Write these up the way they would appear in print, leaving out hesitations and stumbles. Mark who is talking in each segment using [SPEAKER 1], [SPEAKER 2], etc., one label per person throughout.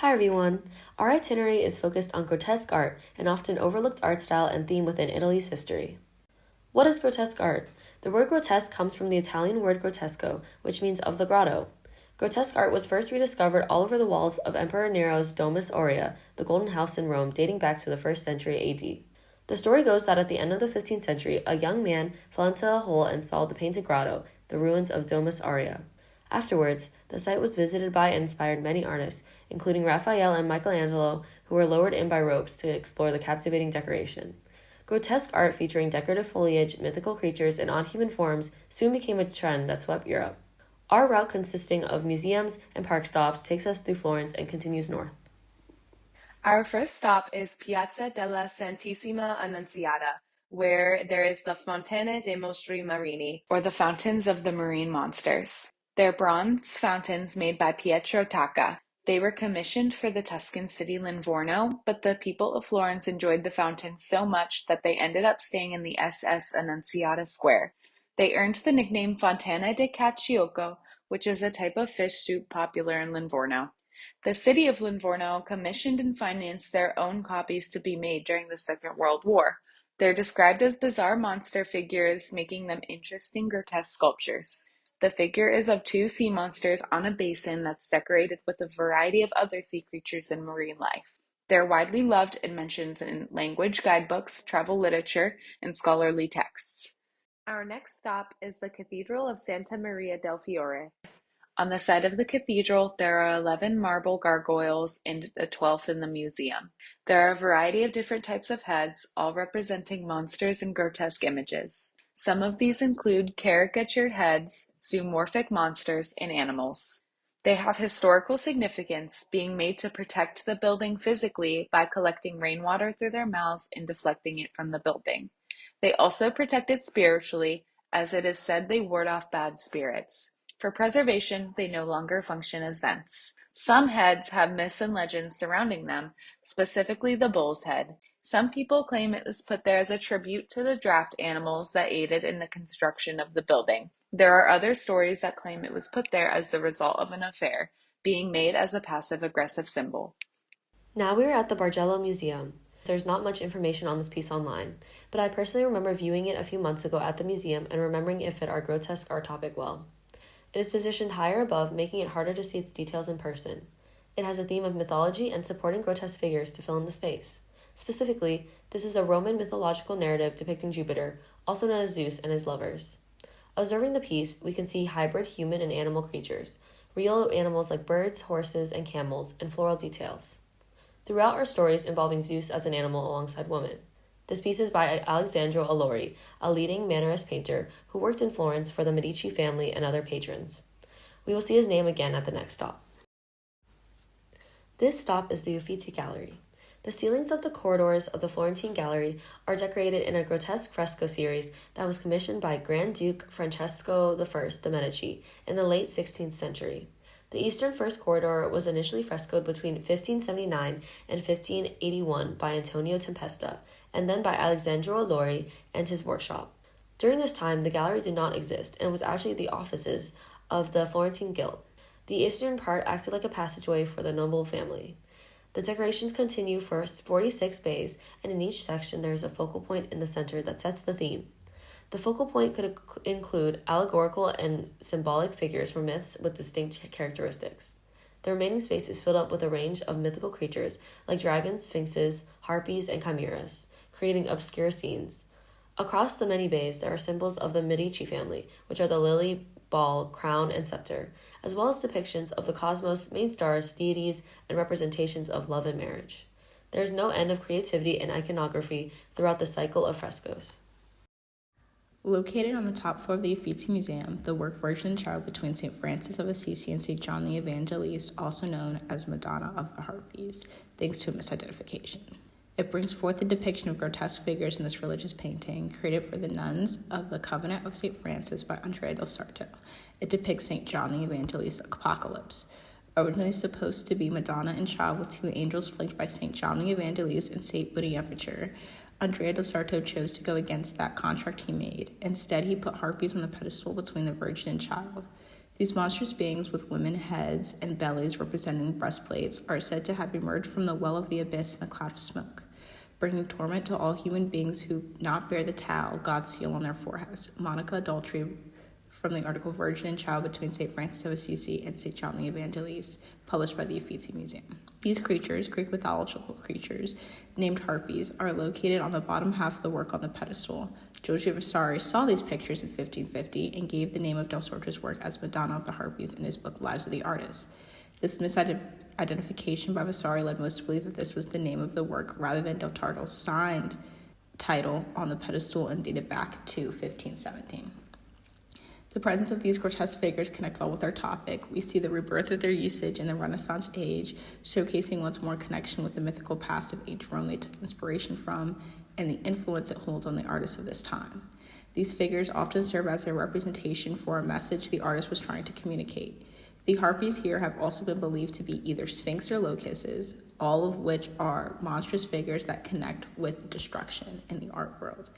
[SPEAKER 1] Hi everyone! Our itinerary is focused on grotesque art, an often overlooked art style and theme within Italy's history. What is grotesque art? The word grotesque comes from the Italian word grotesco, which means of the grotto. Grotesque art was first rediscovered all over the walls of Emperor Nero's Domus Aurea, the Golden House in Rome, dating back to the 1st century AD. The story goes that at the end of the 15th century, a young man fell into a hole and saw the painted grotto, the ruins of Domus Aurea. Afterwards, the site was visited by and inspired many artists, including Raphael and Michelangelo, who were lowered in by ropes to explore the captivating decoration. Grotesque art featuring decorative foliage, mythical creatures, and odd human forms soon became a trend that swept Europe. Our route, consisting of museums and park stops, takes us through Florence and continues north.
[SPEAKER 2] Our first stop is Piazza della Santissima Annunziata, where there is the Fontane dei Mostri Marini, or the Fountains of the Marine Monsters. They're bronze fountains made by Pietro Tacca. They were commissioned for the Tuscan city Livorno, but the people of Florence enjoyed the fountains so much that they ended up staying in the SS Annunziata Square. They earned the nickname Fontana di Caciocco, which is a type of fish soup popular in Livorno. The city of Livorno commissioned and financed their own copies to be made during the Second World War. They're described as bizarre monster figures, making them interesting, grotesque sculptures. The figure is of two sea monsters on a basin that's decorated with a variety of other sea creatures and marine life. They're widely loved and mentioned in language guidebooks, travel literature, and scholarly texts. Our next stop is the Cathedral of Santa Maria del Fiore. On the side of the cathedral, there are 11 marble gargoyles and a 12th in the museum. There are a variety of different types of heads, all representing monsters and grotesque images. Some of these include caricatured heads, zoomorphic monsters, and animals. They have historical significance, being made to protect the building physically by collecting rainwater through their mouths and deflecting it from the building. They also protect it spiritually, as it is said they ward off bad spirits. For preservation, they no longer function as vents. Some heads have myths and legends surrounding them, specifically the bull's head. Some people claim it was put there as a tribute to the draft animals that aided in the construction of the building. There are other stories that claim it was put there as the result of an affair, being made as a passive-aggressive symbol.
[SPEAKER 1] Now we are at the Bargello Museum. There's not much information on this piece online, but I personally remember viewing it a few months ago at the museum and remembering it fit our grotesque art topic well. It is positioned higher above, making it harder to see its details in person. It has a theme of mythology and supporting grotesque figures to fill in the space. Specifically, this is a Roman mythological narrative depicting Jupiter, also known as Zeus, and his lovers. Observing the piece, we can see hybrid human and animal creatures, real animals like birds, horses, and camels, and floral details. Throughout our stories involving Zeus as an animal alongside women. This piece is by Alessandro Allori, a leading Mannerist painter who worked in Florence for the Medici family and other patrons. We will see his name again at the next stop. This stop is the Uffizi Gallery. The ceilings of the corridors of the Florentine Gallery are decorated in a grotesque fresco series that was commissioned by Grand Duke Francesco I de' Medici in the late 16th century. The eastern first corridor was initially frescoed between 1579 and 1581 by Antonio Tempesta, and then by Alessandro Allori and his workshop. During this time, the gallery did not exist and was actually the offices of the Florentine Guild. The eastern part acted like a passageway for the noble family. The decorations continue for 46 bays, and in each section there is a focal point in the center that sets the theme. The focal point could include allegorical and symbolic figures from myths with distinct characteristics. The remaining space is filled up with a range of mythical creatures like dragons, sphinxes, harpies, and chimeras, creating obscure scenes. Across the many bays, there are symbols of the Medici family, which are the lily, ball, crown, and scepter, as well as depictions of the cosmos, main stars, deities, and representations of love and marriage. There is no end of creativity and iconography throughout the cycle of frescoes.
[SPEAKER 3] Located on the top floor of the Uffizi Museum, the work Virgin and Child between St. Francis of Assisi and St. John the Evangelist, also known as Madonna of the Harpies, thanks to a misidentification. It brings forth the depiction of grotesque figures in this religious painting, created for the nuns of the Convent of St. Francis by Andrea del Sarto. It depicts St. John the Evangelist's apocalypse. Originally supposed to be Madonna and Child with two angels flanked by St. John the Evangelist and St. Bonaventure, Andrea del Sarto chose to go against that contract he made. Instead, he put harpies on the pedestal between the Virgin and Child. These monstrous beings with women heads and bellies representing breastplates are said to have emerged from the well of the abyss in a cloud of smoke, bringing torment to all human beings who not bear the tau, God's seal, on their foreheads. Monica Adultery, from the article Virgin and Child Between St. Francis of Assisi and St. John the Evangelist, published by the Uffizi Museum. These creatures, Greek mythological creatures, named harpies, are located on the bottom half of the work on the pedestal. Giorgio Vasari saw these pictures in 1550 and gave the name of Del Sorto's work as Madonna of the Harpies in his book Lives of the Artists. This misidentification by Vasari led most to believe that this was the name of the work rather than Del Tardo's signed title on the pedestal and dated back to 1517. The presence of these grotesque figures connect well with our topic. We see the rebirth of their usage in the Renaissance age, showcasing once more connection with the mythical past of ancient Rome they took inspiration from and the influence it holds on the artists of this time. These figures often serve as a representation for a message the artist was trying to communicate. The harpies here have also been believed to be either sphinx or locusts, all of which are monstrous figures that connect with destruction in the art world.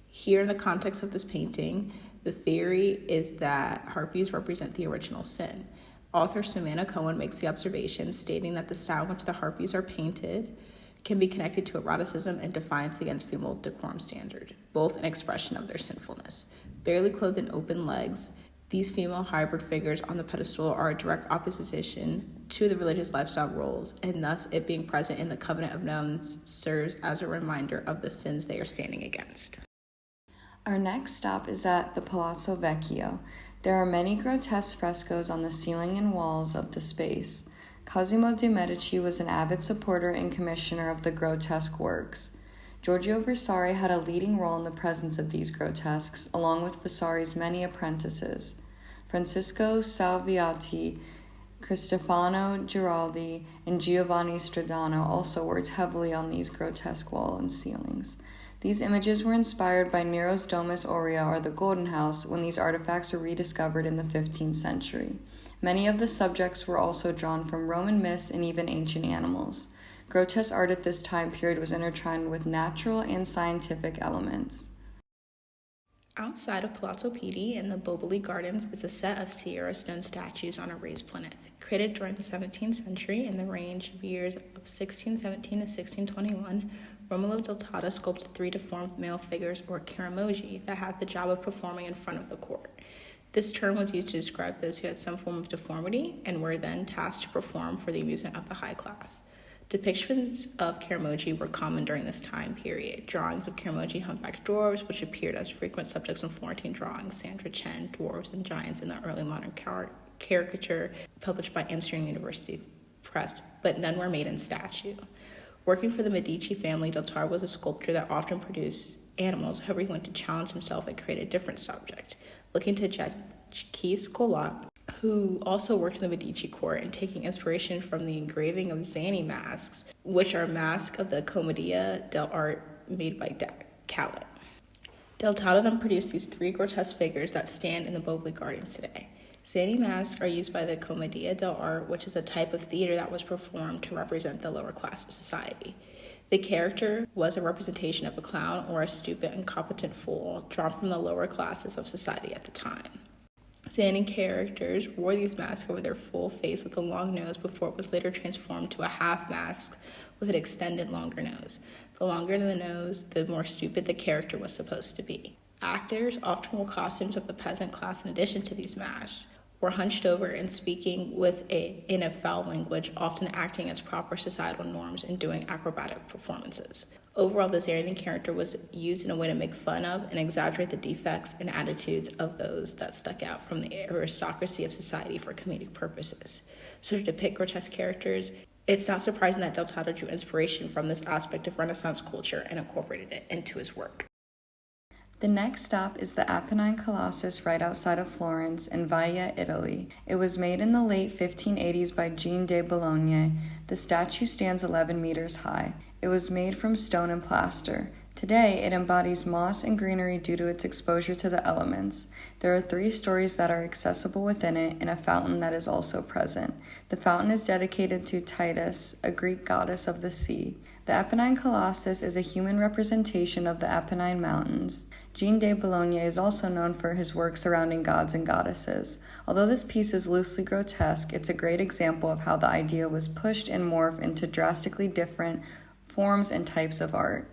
[SPEAKER 3] Here, in the context of this painting, the theory is that harpies represent the original sin. Author Savannah Cohen makes the observation, stating that the style in which the harpies are painted can be connected to eroticism and defiance against female decorum standard, both an expression of their sinfulness. Barely clothed in open legs, these female hybrid figures on the pedestal are a direct opposition to the religious lifestyle rules, and thus it being present in the covenant of nuns serves as a reminder of the sins they are standing against.
[SPEAKER 4] Our next stop is at the Palazzo Vecchio. There are many grotesque frescoes on the ceiling and walls of the space. Cosimo de' Medici was an avid supporter and commissioner of the grotesque works. Giorgio Vasari had a leading role in the presence of these grotesques, along with Vasari's many apprentices. Francisco Salviati, Cristofano Giraldi, and Giovanni Stradano also worked heavily on these grotesque walls and ceilings. These images were inspired by Nero's Domus Aurea, or the Golden House, when these artifacts were rediscovered in the 15th century. Many of the subjects were also drawn from Roman myths and even ancient animals. Grotesque art at this time period was intertwined with natural and scientific elements.
[SPEAKER 3] Outside of Palazzo Pitti in the Boboli Gardens is a set of Sierra stone statues on a raised plinth. Created during the 17th century in the range of years of 1617 to 1621, Romolo del Tata sculpted 3 deformed male figures, or karamoji, that had the job of performing in front of the court. This term was used to describe those who had some form of deformity and were then tasked to perform for the amusement of the high class. Depictions of karamoji were common during this time period. Drawings of karamoji humpbacked dwarves, which appeared as frequent subjects in Florentine drawings, Sandra Chen, Dwarves and Giants in the early modern caricature, published by Amsterdam University Press, but none were made in statue. Working for the Medici family, Del Taro was a sculptor that often produced animals. However, he wanted to challenge himself and create a different subject. Looking to Jacques Collot, who also worked in the Medici court, and taking inspiration from the engraving of Zanni masks, which are masks of the Commedia dell'arte made by Calet. Del Taro then produced these 3 grotesque figures that stand in the Boboli Gardens today. Zanni masks are used by the Commedia dell'arte, which is a type of theater that was performed to represent the lower class of society. The character was a representation of a clown or a stupid, incompetent fool drawn from the lower classes of society at the time. Zanni characters wore these masks over their full face with a long nose before it was later transformed to a half mask with an extended longer nose. The longer the nose, the more stupid the character was supposed to be. Actors often wore costumes of the peasant class in addition to these masks, were hunched over and speaking in a foul language, often acting as proper societal norms and doing acrobatic performances. Overall, the Zanni character was used in a way to make fun of and exaggerate the defects and attitudes of those that stuck out from the aristocracy of society for comedic purposes. So to depict grotesque characters, it's not surprising that Del Taro drew inspiration from this aspect of Renaissance culture and incorporated it into his work.
[SPEAKER 4] The next stop is the Apennine Colossus right outside of Florence in Valle, Italy. It was made in the late 1580s by Jean de Bologna. The statue stands 11 meters high. It was made from stone and plaster. Today, it embodies moss and greenery due to its exposure to the elements. There are 3 stories that are accessible within it and a fountain that is also present. The fountain is dedicated to Titus, a Greek goddess of the sea. The Apennine Colossus is a human representation of the Apennine Mountains. Jean de Boulogne is also known for his work surrounding gods and goddesses. Although this piece is loosely grotesque, it's a great example of how the idea was pushed and morphed into drastically different forms and types of art.